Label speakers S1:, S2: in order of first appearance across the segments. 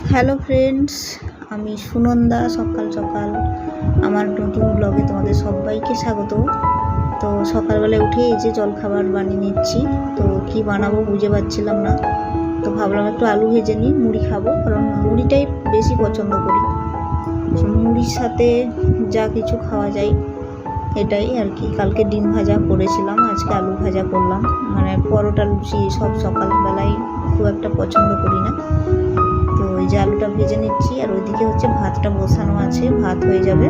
S1: Hello friends, আমি সুনন্দা। সকাল সকাল আমার নতুন ব্লগে তোমাদের সবাইকে স্বাগত। তো সকালবেলায় উঠে এই যে জলখাবার বানিয়ে নিচ্ছি। তো কি বানাবো বুঝে পাচ্ছিলাম না, তো ভাবলাম একটু আলু ভেজে নিই, মুড়ি খাবো, কারণ মুড়িটাই বেশি পছন্দ করি। মুড়ির সাথে যা কিছু খাওয়া যায় এটাই আর কি। কালকে ডিম ভাজা করেছিলাম, আজকে আলু ভাজা করলাম। মানে পরোটা লুচি সব সকালবেলায় খুব একটা পছন্দ করি না। তো ওই যে আলুটা ভেজে নিচ্ছি, আর ওইদিকে হচ্ছে ভাতটা বসানো আছে, ভাত হয়ে যাবে।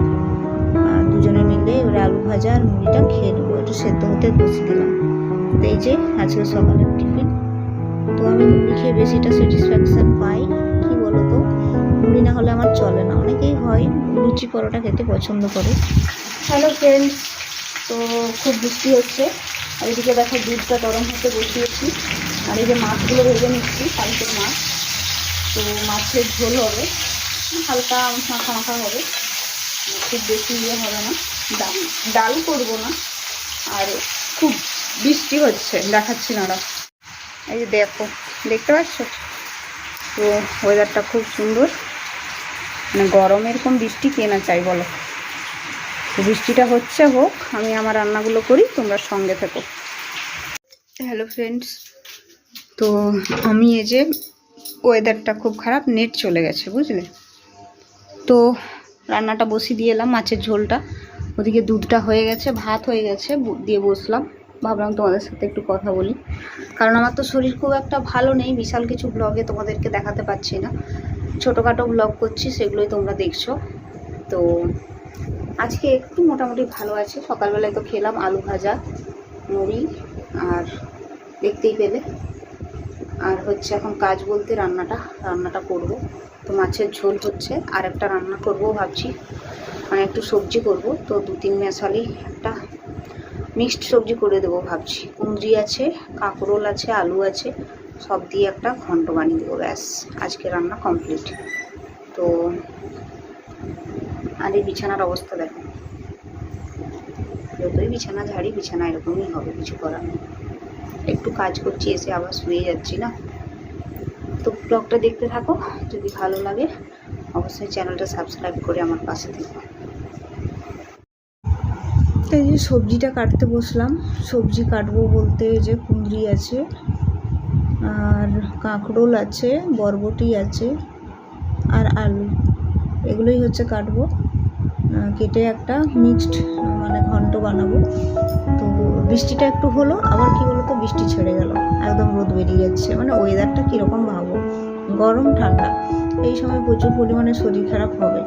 S1: আর দুজনে মিলে এবারে আলু ভাজা আর মুড়িটা খেয়ে নেবো। একটু সেদ্ধ হতে বসিয়ে দিলাম। তো এই যে আজকে সকালের টিফিন। তো আমি মুড়ি খেয়ে বেশিটা স্যাটিসফ্যাকশান পাই, কি বলো তো, মুড়ি না হলে আমার চলে না। অনেকেই হয় লুচি পরোটা খেতে পছন্দ করে। হ্যালো ফ্রেন্ডস, তো খুব বৃষ্টি হচ্ছে, আর এদিকে দেখো দুধটা গরম হতে বসিয়েছি। আর এই যে মাছগুলো ভেজে নিচ্ছি, কালকের মাছ। তো মাছের ঝোল হবে, হালকা মাখা মাখা হবে, খুব বেশি ইয়ে হবে না। ডাল করবো না। আর খুব বৃষ্টি হচ্ছে, দেখাচ্ছি না। এই যে দেখো, দেখতে পাচ্ছ তো ওয়েদারটা খুব সুন্দর। মানে গরমে এরকম বৃষ্টি কে না চাই বলো। তো বৃষ্টিটা হচ্ছে, হোক, আমি আমার রান্নাগুলো করি, তোমরা সঙ্গে থেকো। হ্যালো ফ্রেন্ডস, তো আমি এই যে ওয়েদারটা খুব খারাপ, নেট চলে গেছে বুঝলে। তো রান্নাটা বসিয়ে দিয়ে এলাম, মাছের ঝোলটা। ওদিকে দুধটা হয়ে গেছে, ভাত হয়ে গেছে, দিয়ে বসলাম। ভাবলাম তোমাদের সাথে একটু কথা বলি, কারণ আমার তো শরীর খুব একটা ভালো নেই। বিশাল কিছু ব্লগে তোমাদেরকে দেখাতে পারছি না, ছোটোখাটো ব্লগ করছি, সেগুলোই তোমরা দেখছো। তো আজকে একটু মোটামুটি ভালো আছে। সকালবেলায় তো খেলাম আলু ভাজা, মুড়ি, আর দেখতেই পেলে। আর হচ্ছে এখন কাজ বলতে রান্নাটা করব। তো মাছের ঝোল হচ্ছে, আর একটা রান্না করব ভাবছি, মানে একটু সবজি করব। তো 2-3 মেশালি একটা মিক্সড সবজি করে দেবো ভাবছি। কুঁদরি আছে, কাঁকরোল আছে, আলু আছে, সব দিয়ে একটা ঘন্ট বানিয়ে দেবো, ব্যাস আজকে রান্না কমপ্লিট। তো আর এই বিছানার অবস্থা দেখো, যতই বিছানা ঝাড়ি, বিছানা এরকমই হবে, কিছু করার নেই। একটু কাজ করছি, এসে আবার শুয়ে যাচ্ছি না। তো ব্লগটা দেখতে থাকো, যদি ভালো লাগে অবশ্যই চ্যানেলটা সাবস্ক্রাইব করে আমার পাশে থেকো। এই যে সবজিটা কাটতে বসলাম। সবজি কাটবো বলতে যে কুঁদরি আছে, আর কাঁকরোল আছে, বরবটি আছে, আর আলু, এগুলোই হচ্ছে কাটবো। কেটে একটা মিক্সড মানে ঘন্ট বানাবো। তো বৃষ্টিটা একটু হলো, আবার কি বলো তো, বৃষ্টি ছেড়ে গেল, একদম রোদ বেরিয়ে যাচ্ছে। মানে ওয়েদারটা কীরকম ভাবো, গরম ঠান্ডা, এই সময় প্রচুর পরিমাণে শরীর খারাপ হবে।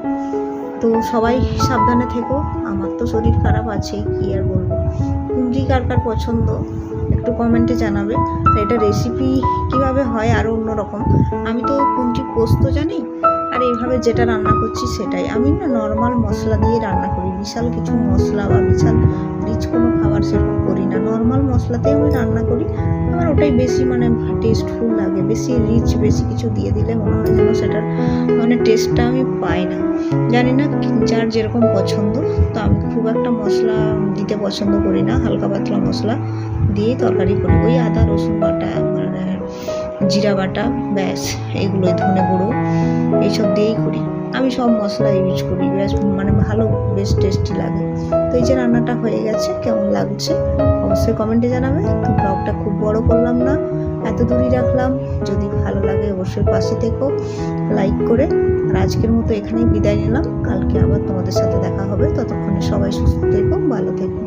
S1: তো সবাই সাবধানে থেকো, আমার তো শরীর খারাপ আছেই, কী আর বলবো। কুঁদরি কার কার পছন্দ একটু কমেন্টে জানাবে। আর এটা রেসিপি কীভাবে হয় আরও অন্যরকম। আমি তো কুঁদরি পোস্ত জানি, আর এইভাবে যেটা রান্না করছি সেটাই। আমি না নর্মাল মশলা দিয়ে রান্না করি, বিশাল কিছু মশলা বা বিশাল রিচ কোনো খাবার সেরকম করি না। নর্মাল মশলাতেই আমি রান্না করি, আমার ওটাই বেশি মানে টেস্টফুল লাগে। বেশি রিচ বেশি কিছু দিয়ে দিলে মনে হয় যেন সেটার মানে টেস্টটা আমি পাই না। জানি না যার যেরকম পছন্দ। তো আমি খুব একটা মশলা দিতে পছন্দ করি না, হালকা পাতলা মশলা দিয়েই তরকারি করি। ওই আদা রসুন বাটা, মানে জিরা বাটা, ব্যাস এইগুলোই, ধনে গুঁড়ো, এইসব দিয়েই করি। আমি সব মশলা ইউজ করি, বেশ মানে ভালো, বেশ টেস্টি লাগে। তো এই যে রান্নাটা হয়ে গেছে, কেমন লাগছে অবশ্যই কমেন্টে জানাবে। তো ব্লগটা খুব বড় করলাম না, এত দূরই রাখলাম। যদি ভালো লাগে অবশ্যই পাশে থেকো লাইক করে। আর আজকের মতো এখানেই বিদায় নিলাম, কালকে আবার তোমাদের সাথে দেখা হবে। ততক্ষণে সবাই সুস্থ থেকো, ভালো থেকো।